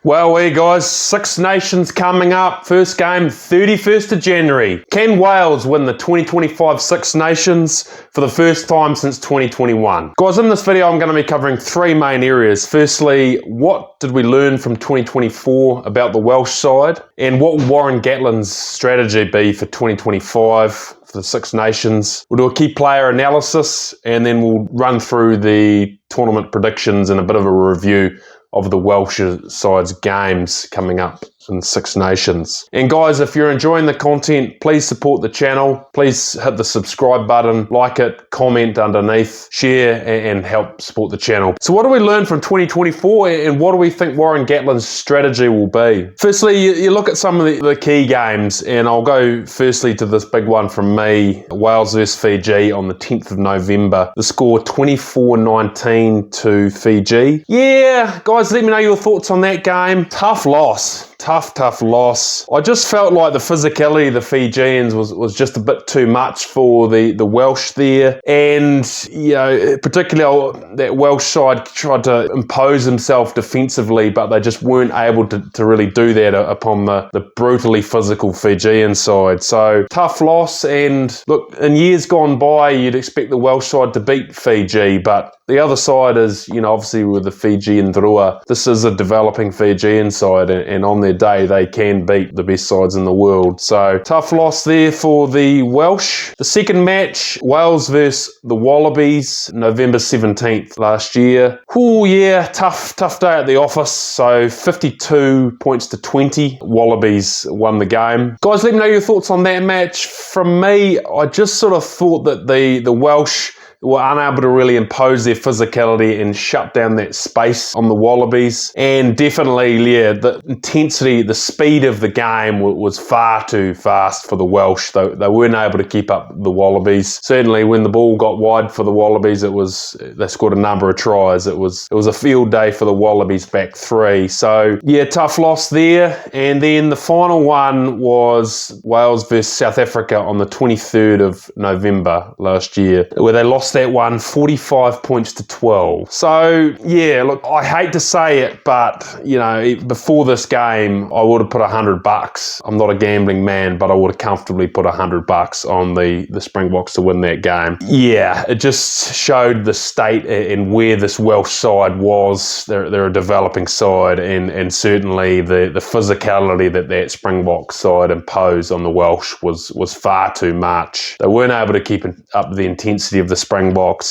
Well, hey guys, Six Nations coming up. First game, 31st of January. Can Wales win the 2025 Six Nations for the first time since 2021? Guys, in this video, I'm going to be covering three main areas. Firstly, what did we learn from 2024 about the Welsh side? And what will Warren Gatland's strategy be for 2025? For the Six Nations. We'll do a key player analysis and then we'll run through the tournament predictions and a bit of a review of the Welsh side's games coming up in Six Nations. And guys, if you're enjoying the content, please support the channel. Please hit the subscribe button, like it, comment underneath, share, and help support the channel. So what do we learn from 2024 and what do we think Warren Gatland's strategy will be? Firstly, you look at some of the key games, and I'll go firstly to this big one from me, Wales versus Fiji on the 10th of November. The score 24-19 to Fiji. Yeah, guys, let me know your thoughts on that game. Tough loss. Tough loss. I just felt like the physicality of the Fijians was just a bit too much for the Welsh there. And, you know, particularly that Welsh side tried to impose himself defensively, but they just weren't able to really do that upon the brutally physical Fijian side. So, tough loss. And look, in years gone by, you'd expect the Welsh side to beat Fiji, but the other side is, you know, obviously with the Fijian Drua, this is a developing Fijian side, and on their day, they can beat the best sides in the world. So, tough loss there for the Welsh. The second match, Wales versus the Wallabies, November 17th last year. Oh yeah, tough day at the office. So, 52 points to 20. Wallabies won the game. Guys, let me know your thoughts on that match. From me, I just sort of thought that the Welsh were unable to really impose their physicality and shut down that space on the Wallabies. And definitely, yeah, the intensity, the speed of the game was far too fast for the Welsh. They weren't able to keep up the Wallabies. Certainly when the ball got wide for the Wallabies, they scored a number of tries. It was a field day for the Wallabies back three. So yeah, tough loss there. And then the final one was Wales versus South Africa on the 23rd of November last year, where they lost that one 45 points to 12. So yeah, look, I hate to say it, but you know, before this game, I would have put $100. I'm not a gambling man, but I would have comfortably put $100 on the Springboks to win that game. Yeah, it just showed the state and where this Welsh side was. They're a developing side, and certainly the physicality that Springbok side imposed on the Welsh was far too much. They weren't able to keep up the intensity of the Springboks,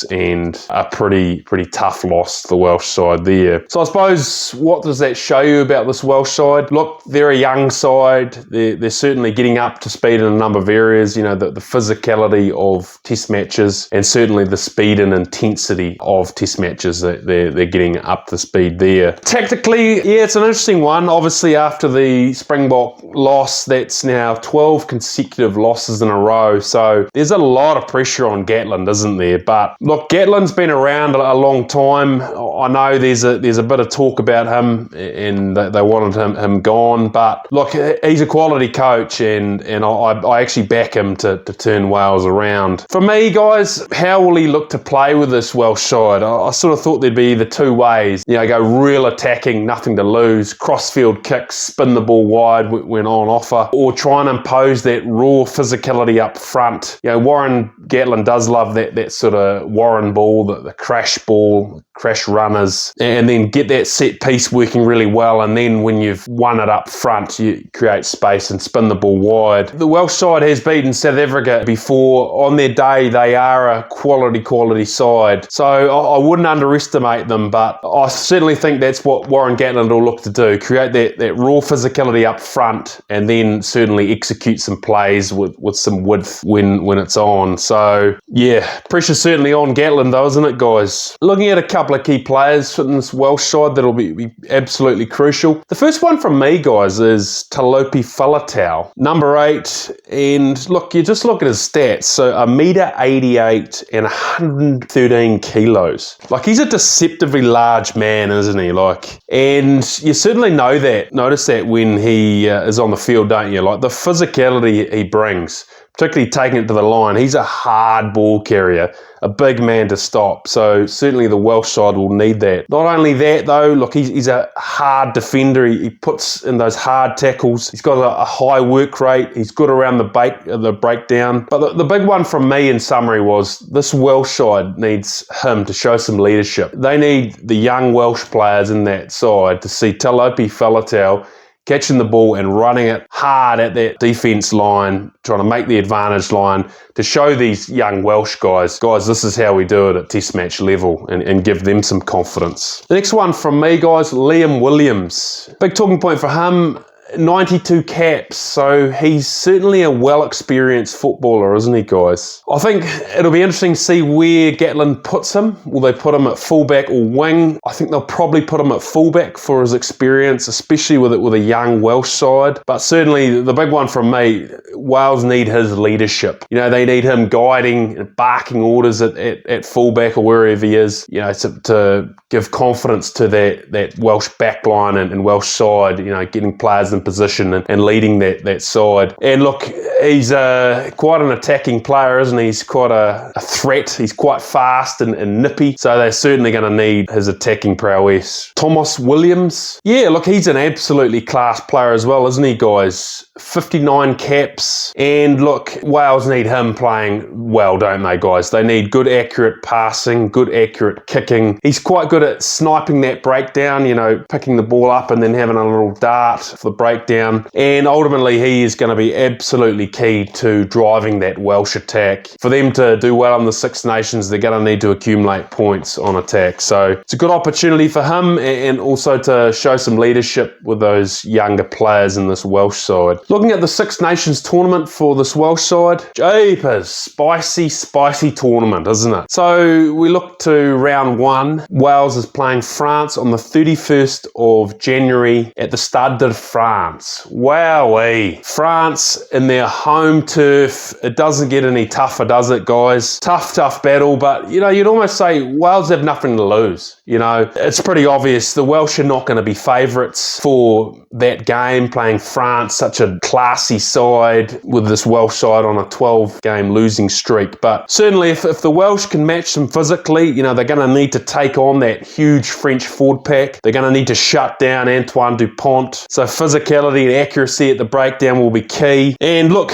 and a pretty tough loss to the Welsh side there. So I suppose, what does that show you about this Welsh side? Look, they're a young side. They're certainly getting up to speed in a number of areas. You know, the physicality of test matches, and certainly the speed and intensity of test matches, that they're getting up to speed there. Tactically, yeah, it's an interesting one. Obviously, after the Springbok loss, that's now 12 consecutive losses in a row. So there's a lot of pressure on Gatland, isn't there? But look, Gatland's been around a long time. I know there's a bit of talk about him, and they wanted him gone. But look, he's a quality coach, and I actually back him to turn Wales around. For me, guys, how will he look to play with this Welsh side? I sort of thought there'd be either two ways. You know, go real attacking, nothing to lose, crossfield kicks, spin the ball wide when on offer, or try and impose that raw physicality up front. You know, Warren Gatland does love that sort of Warren ball, the crash ball, crash runners, and then get that set piece working really well. And then when you've won it up front, you create space and spin the ball wide. The Welsh side has beaten South Africa before. On their day, they are a quality side. So I wouldn't underestimate them, but I certainly think that's what Warren Gatland will look to do. Create that raw physicality up front, and then certainly execute some plays with some width when it's on. So yeah, pressure's certainly on Gatland though, isn't it, guys? Looking at a couple of key players in this Welsh side that'll be absolutely crucial. The first one from me, guys, is Talopi Faletau, number 8. And look, you just look at his stats. So 1.88 m and 113 kilos. Like, he's a deceptively large man, isn't he? Like, and you certainly notice that when he is on the field, don't you? Like, the physicality he brings, particularly taking it to the line. He's a hard ball carrier, a big man to stop. So certainly the Welsh side will need that. Not only that though, look, he's a hard defender. He puts in those hard tackles. He's got a high work rate. He's good around the breakdown. But the big one from me in summary was this Welsh side needs him to show some leadership. They need the young Welsh players in that side to see Talopi Faletau catching the ball and running it hard at that defence line, trying to make the advantage line, to show these young Welsh guys, this is how we do it at test match level, and give them some confidence. The next one from me, guys, Liam Williams. Big talking point for him, 92 caps, so he's certainly a well-experienced footballer, isn't he, guys? I think it'll be interesting to see where Gatland puts him. Will they put him at fullback or wing? I think they'll probably put him at fullback for his experience, especially with a young Welsh side. But certainly the big one from me, Wales need his leadership. You know, they need him guiding and barking orders at fullback or wherever he is, you know, to give confidence to that Welsh backline and Welsh side, you know, getting players in position and leading that side. And look, he's quite an attacking player, isn't he? He's quite a threat. He's quite fast and nippy, so they're certainly going to need his attacking prowess. Thomas Williams, yeah, look, he's an absolutely class player as well, isn't he, guys? 59 caps, and look, Wales need him playing well, don't they, guys? They need good accurate passing, good accurate kicking. He's quite good at sniping that breakdown, you know, picking the ball up and then having a little dart for the breakdown, and ultimately he is going to be absolutely key to driving that Welsh attack. For them to do well in the Six Nations, they're going to need to accumulate points on attack, so it's a good opportunity for him, and also to show some leadership with those younger players in this Welsh side. Looking at the Six Nations tournament for this Welsh side, jeepers, spicy tournament, isn't it? So we look to round one. Wales is playing France on the 31st of January at the Stade de France. Wowee. France in their home turf. It doesn't get any tougher, does it, guys? Tough battle, but, you know, you'd almost say Wales have nothing to lose. You know, it's pretty obvious the Welsh are not going to be favourites for that game, playing France, such a classy side, with this Welsh side on a 12-game losing streak. But certainly if the Welsh can match them physically, you know, they're going to need to take on that huge French forward pack. They're going to need to shut down Antoine Dupont. So physicality and accuracy at the breakdown will be key. And look,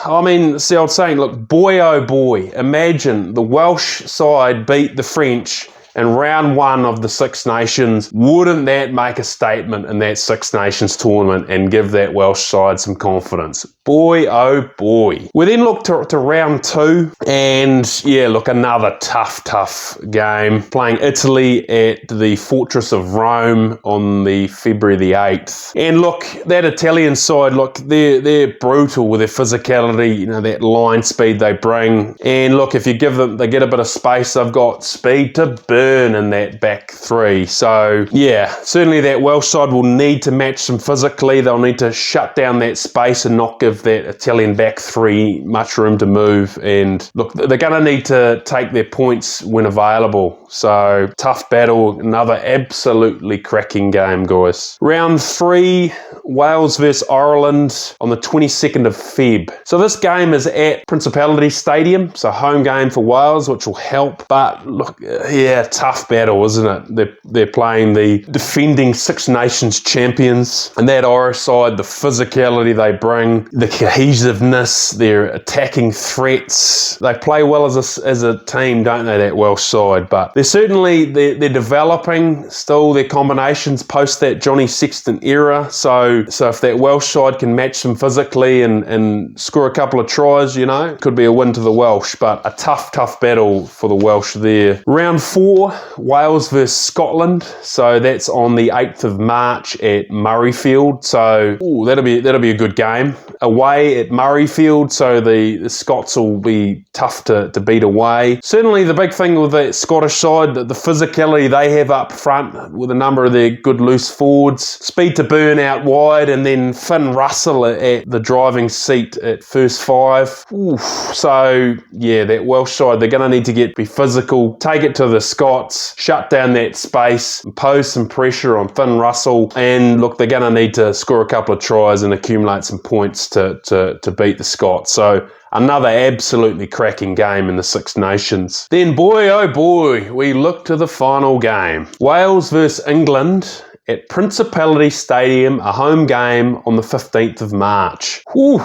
I mean, it's the old saying, look, boy oh boy, imagine the Welsh side beat the French in round one of the Six Nations. Wouldn't that make a statement in that Six Nations tournament and give that Welsh side some confidence? Boy, oh boy. We then look to round two, and yeah, look, another tough game. Playing Italy at the Fortress of Rome on the February the 8th. And look, that Italian side, look, they're brutal with their physicality, you know, that line speed they bring. And look, if you give them, they get a bit of space, they've got speed to burn in that back three. So yeah, certainly that Welsh side will need to match them physically. They'll need to shut down that space and not give that Italian back three much room to move. And look, they're going to need to take their points when available. So tough battle, another absolutely cracking game, guys. Round three, Wales versus Ireland on the 22nd of Feb. So this game is at Principality Stadium, so home game for Wales, which will help. But look, yeah, tough battle, isn't it? They're playing the defending Six Nations champions, and that Irish side, the physicality they bring, the cohesiveness, their attacking threats. They play well as a team, don't they, that Welsh side? But they're developing still their combinations post that Johnny Sexton era. So if that Welsh side can match them physically and score a couple of tries, you know, could be a win to the Welsh. But a tough battle for the Welsh there. Round four, Wales versus Scotland. So that's on the 8th of March at Murrayfield. So that'll be a good game. Away at Murrayfield, so the Scots will be tough to beat away. Certainly the big thing with the Scottish side, the physicality they have up front with a number of their good loose forwards, speed to burn out wide, and then Finn Russell at the driving seat at first five. So yeah, that Welsh side, they're going to need to be physical, take it to the Scots, Scots, shut down that space, impose some pressure on Finn Russell, and look, they're going to need to score a couple of tries and accumulate some points to beat the Scots. So another absolutely cracking game in the Six Nations. Then, boy, oh boy, we look to the final game. Wales versus England at Principality Stadium, a home game on the 15th of March. Whew.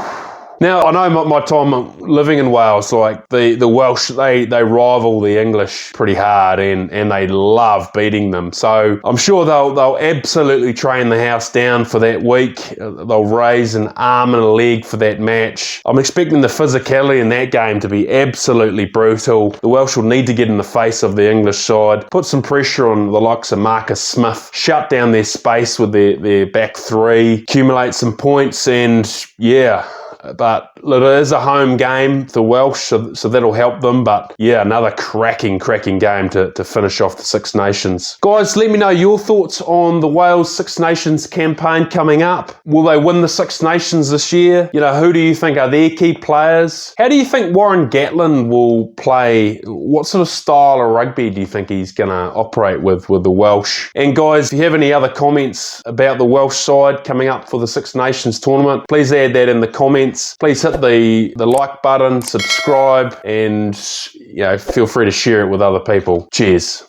Now, I know my time living in Wales, like the Welsh, they rival the English pretty hard and they love beating them. So I'm sure they'll absolutely train the house down for that week. They'll raise an arm and a leg for that match. I'm expecting the physicality in that game to be absolutely brutal. The Welsh will need to get in the face of the English side, put some pressure on the likes of Marcus Smith, shut down their space with their back three, accumulate some points, and yeah. But look, it is a home game for Welsh, so that'll help them. But yeah, another cracking game to finish off the Six Nations. Guys, let me know your thoughts on the Wales Six Nations campaign coming up. Will they win the Six Nations this year? You know, who do you think are their key players? How do you think Warren Gatland will play? What sort of style of rugby do you think he's going to operate with the Welsh? And guys, if you have any other comments about the Welsh side coming up for the Six Nations tournament, please add that in the comments. Please hit the like button, subscribe, and feel free to share it with other people. Cheers.